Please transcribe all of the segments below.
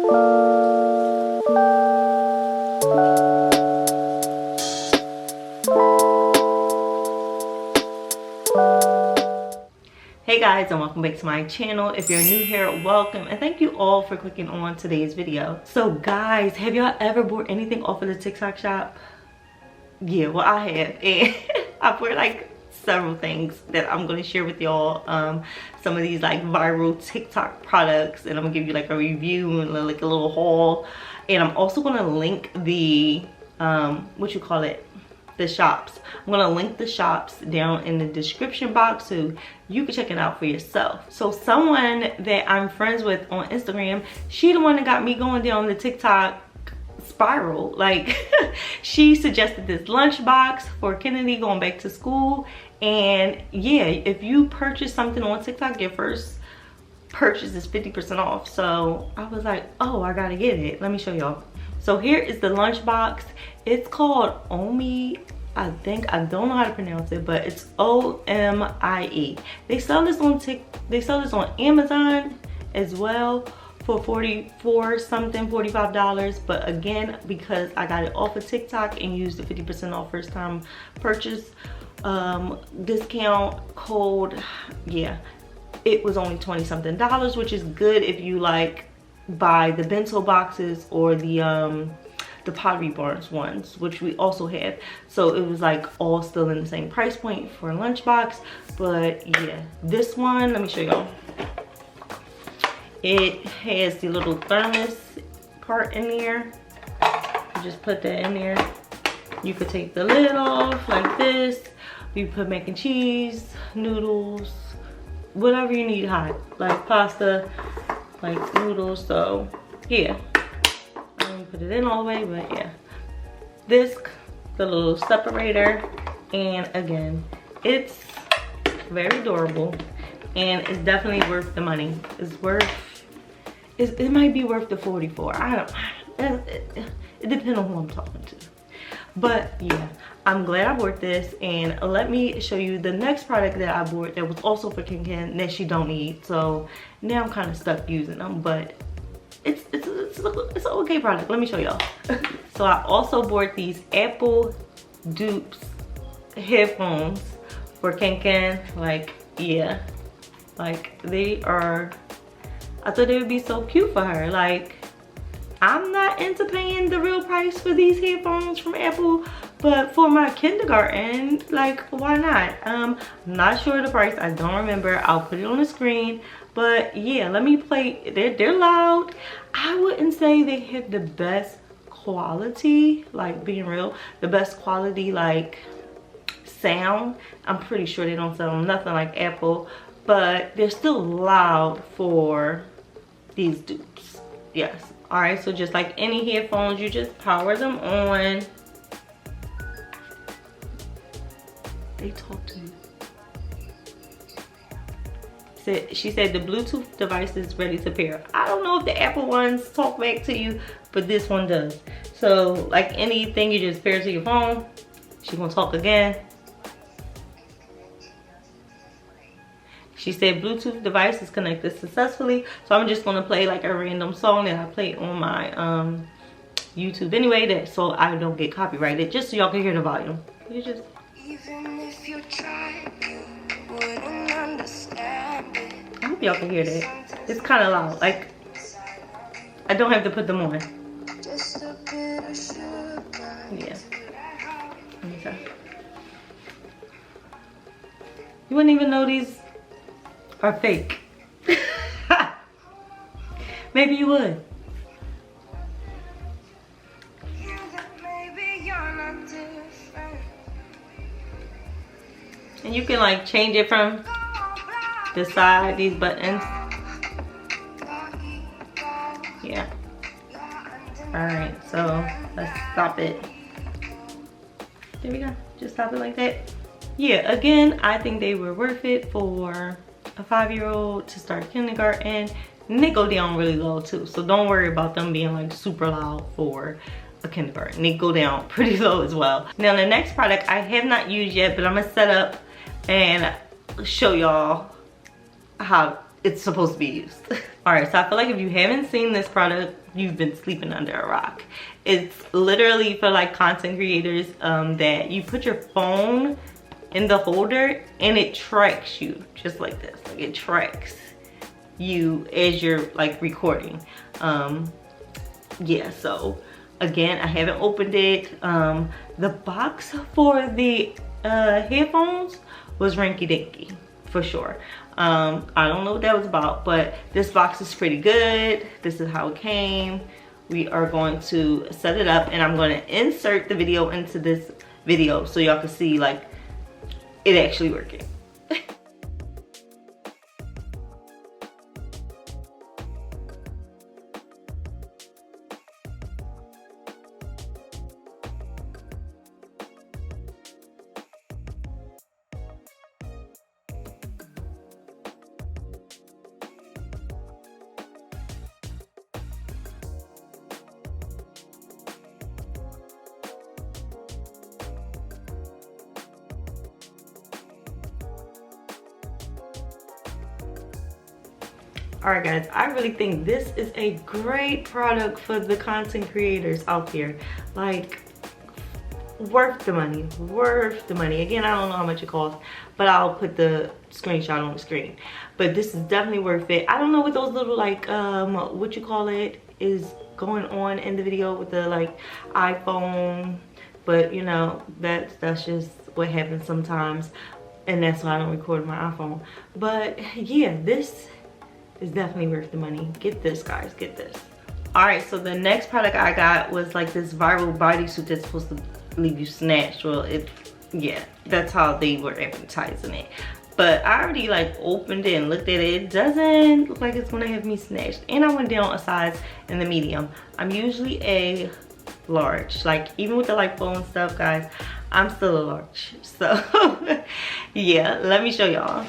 Hey guys, and welcome back to my channel. If you're new here, welcome, and thank you all for clicking on today's video. So guys, have y'all ever bought anything off of the TikTok shop? Yeah, well I have, and I bought like several things that I'm going to share with y'all. Some of these like viral TikTok products, and I'm gonna give you like a review and like a little haul. And I'm also going to link the the shops. I'm gonna link the shops down in the description box so you can check it out for yourself. So someone that I'm friends with on Instagram, she the one that got me going down the TikTok spiral. Like she suggested this lunchbox for Kennedy going back to school. And yeah, if you purchase something on TikTok, your first purchase is 50% off. So I was like, oh, I gotta get it. Let me show y'all. So here is the lunchbox. It's called Omi, I think. I don't know how to pronounce it, but it's O-M-I-E. They sell this on Amazon as well for $45. But again, because I got it off of TikTok and used the 50% off first time purchase discount code, yeah, it was only $20 something, which is good if you like buy the bento boxes or the Pottery Barns ones, which we also have. So it was like all still in the same price point for a lunchbox. But yeah, this one, let me show y'all. It has the little thermos part in there. You just put that in there. You could take the lid off like this. You put mac and cheese, noodles, whatever you need hot, like pasta, like noodles. So yeah, I didn't put it in all the way, but yeah, this, the little separator, and again, it's very durable and it's definitely worth the money. It might be worth the 44. It depends on who I'm talking to. But yeah, I'm glad I bought this, and let me show you the next product that I bought that was also for Ken that she don't need. So now I'm kind of stuck using them, but it's an okay product. Let me show y'all. So I also bought these Apple dupes headphones for Ken. Like, yeah, like they are, I thought they would be so cute for her. Like, I'm not into paying the real price for these headphones from Apple, but for my kindergarten, like, why not? I'm not sure the price, I don't remember. I'll put it on the screen. But yeah, let me play. They're loud. I wouldn't say they have the best quality, like being real, the best quality like sound. I'm pretty sure they don't sound nothing like Apple, but they're still loud for these dupes. Yes. All right, so just like any headphones, you just power them on. They talk to you. She said the Bluetooth device is ready to pair. I don't know if the Apple ones talk back to you, but this one does. So like anything, you just pair to your phone. She gonna talk again. She said Bluetooth device is connected successfully. So I'm just gonna play like a random song that I play on my YouTube anyway, so I don't get copyrighted, just so y'all can hear the volume. You just, even if you try, you wouldn't understand it. I hope y'all can hear that. It's kind of loud. Like, I don't have to put them on. Just a bit of sugar. Yeah. Okay. You wouldn't even know these are fake. Maybe you would. And you can like change it from the side, these buttons. Yeah. Alright, so let's stop it. There we go. Just stop it like that. Yeah, again, I think they were worth it for a 5-year-old to start kindergarten. And they go down really low too. So don't worry about them being like super loud for a kindergarten. They go down pretty low as well. Now the next product I have not used yet, but I'm gonna set up and show y'all how it's supposed to be used. All right, so I feel like if you haven't seen this product you've been sleeping under a rock. It's literally for like content creators that you put your phone in the holder and it tracks you just like this. Like it tracks you as you're like recording. Yeah, so again, I haven't opened it. The box for the headphones was rinky dinky for sure. I don't know what that was about, but this box is pretty good. This is how it came. We are going to set it up and I'm going to insert the video into this video so y'all can see like it actually working. All right guys, I really think this is a great product for the content creators out there. Like, worth the money, worth the money. Again, I don't know how much it costs, but I'll put the screenshot on the screen. But this is definitely worth it. I don't know what those little like, what you call it, is going on in the video with the like iPhone. But you know, that's just what happens sometimes. And that's why I don't record my iPhone. But yeah, this is definitely worth the money. Get this, guys, get this. All right, so the next product I got was like this viral bodysuit that's supposed to leave you snatched. Well, yeah, that's how they were advertising it. But I already like opened it and looked at it. It doesn't look like it's gonna have me snatched. And I went down a size in the medium. I'm usually a large. Like even with the like phone stuff, guys, I'm still a large. So yeah, let me show y'all.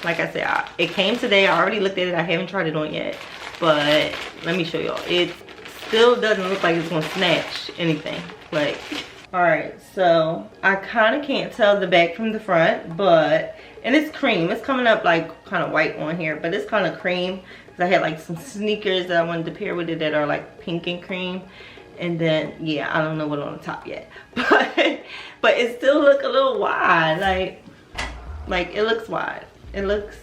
Like I said, it came today. I already looked at it. I haven't tried it on yet. But let me show y'all. It still doesn't look like it's gonna snatch anything. Like, all right, so I kind of can't tell the back from the front, but, and it's cream. It's coming up like kind of white on here, but it's kind of cream. I had like some sneakers that I wanted to pair with it that are like pink and cream. And then, yeah, I don't know what on the top yet. But it still look a little wide. Like it looks wide. It looks,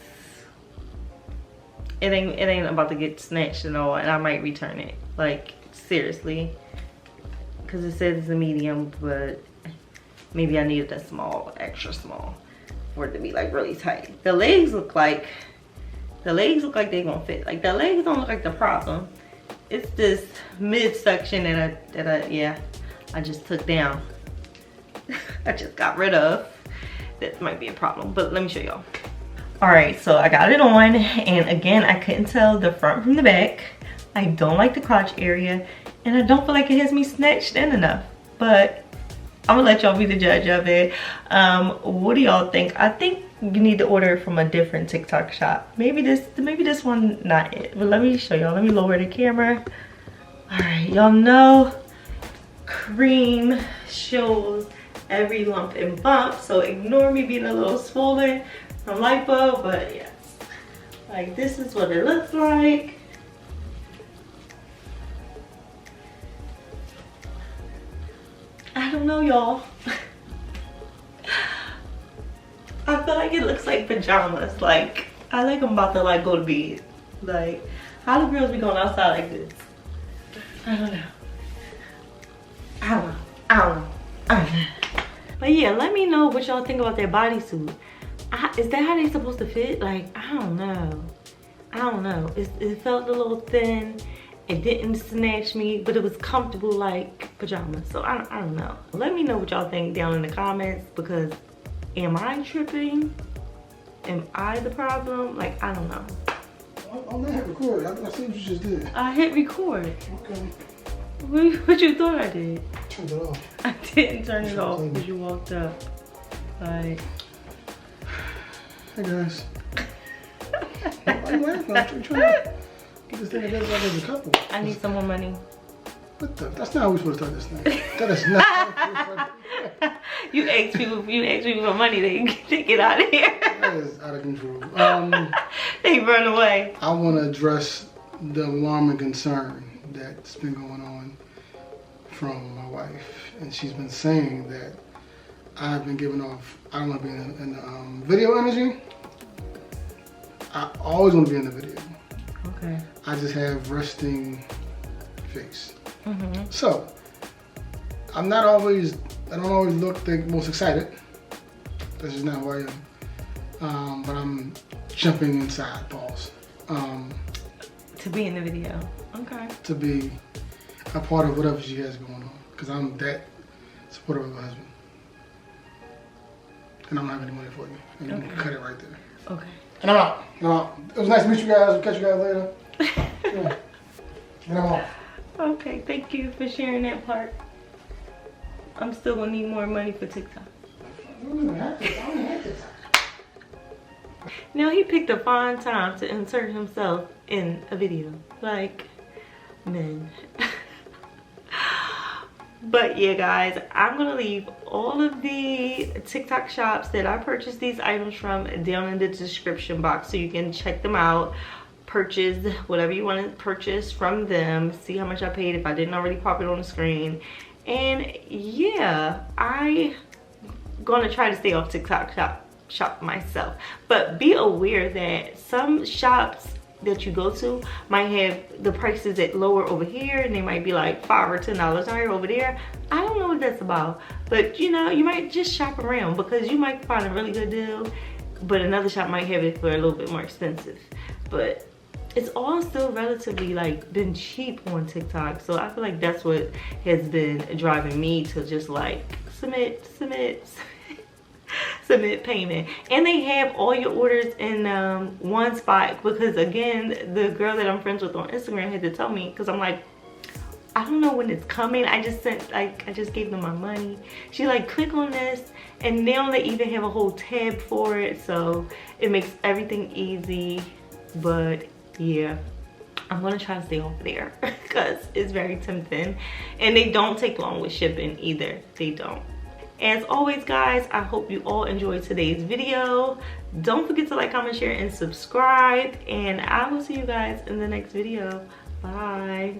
it ain't about to get snatched and all, and I might return it. Like, seriously. Because it says it's a medium, but maybe I needed a small, extra small, for it to be like really tight. The legs look like they gonna fit. Like the legs don't look like the problem. It's this midsection that I just took down. I just got rid of. That might be a problem, but let me show y'all. All right, so I got it on, and again, I couldn't tell the front from the back. I don't like the crotch area, and I don't feel like it has me snatched in enough, but I'm gonna let y'all be the judge of it. What do y'all think? I think you need to order it from a different TikTok shop. Maybe this one not it, but let me show y'all. Let me lower the camera. All right, y'all know cream shows every lump and bump, so ignore me being a little swollen from lipo, but yes, like this is what it looks like. I don't know, y'all. I feel like it looks like pajamas. Like I like I'm about to like go to bed. Like how do girls be going outside like this? I don't know. I don't know. But yeah, let me know what y'all think about that bodysuit. Is that how they supposed to fit? Like, I don't know. I don't know. It felt a little thin. It didn't snatch me, but it was comfortable like pajamas. So I don't know. Let me know what y'all think down in the comments, because am I tripping? Am I the problem? Like, I don't know. I'm not hit record. I see what you just did. I hit record. Okay. What you thought I did? Turned it off. I didn't turn it off because you walked up. Like. Hey guys. Why are you laughing? I'm trying to get this thing together like as a couple. I need some more money. What the? That's not how we're supposed to start this thing. That is not how we're supposed to start. You ask people for money, they get out of here. That is out of control. They run away. I want to address the alarming concern that's been going on from my wife, and she's been saying that I've been giving off, I don't want to be in the video energy. I always want to be in the video. Okay. I just have resting face. Mm-hmm. So, I don't always look the most excited. That's just not who I am. But I'm jumping inside, pause. To be in the video. Okay. To be a part of whatever she has going on. Because I'm that supportive of my husband. And I don't have any money for you. And you can cut it right there. Okay. And I'm out. It was nice to meet you guys. We'll catch you guys later. Yeah. And I'm off. Okay, thank you for sharing that part. I'm still gonna need more money for TikTok. I don't even have TikTok. Now he picked a fine time to insert himself in a video. Like, man. But yeah, guys, I'm gonna leave all of the TikTok shops that I purchased these items from down in the description box so you can check them out. Purchase whatever you want to purchase from them. See how much I paid if I didn't already pop it on the screen. And yeah, I'm gonna try to stay off TikTok shop myself. But be aware that some shops that you go to might have the prices at lower over here, and they might be like $5 or $10 higher over there. I don't know what that's about, but you know, you might just shop around because you might find a really good deal, but another shop might have it for a little bit more expensive. But it's all still relatively like been cheap on TikTok, so I feel like that's what has been driving me to just like submit payment. And they have all your orders in one spot, because again, the girl that I'm friends with on Instagram had to tell me, because I'm like, I don't know when it's coming. I just gave them my money. She like, click on this, and now they even have a whole tab for it, so it makes everything easy. But yeah, I'm gonna try to stay off there because it's very tempting, and they don't take long with shipping either. They don't. As always, guys, I hope you all enjoyed today's video. Don't forget to like, comment, share, and subscribe, and I will see you guys in the next video. Bye.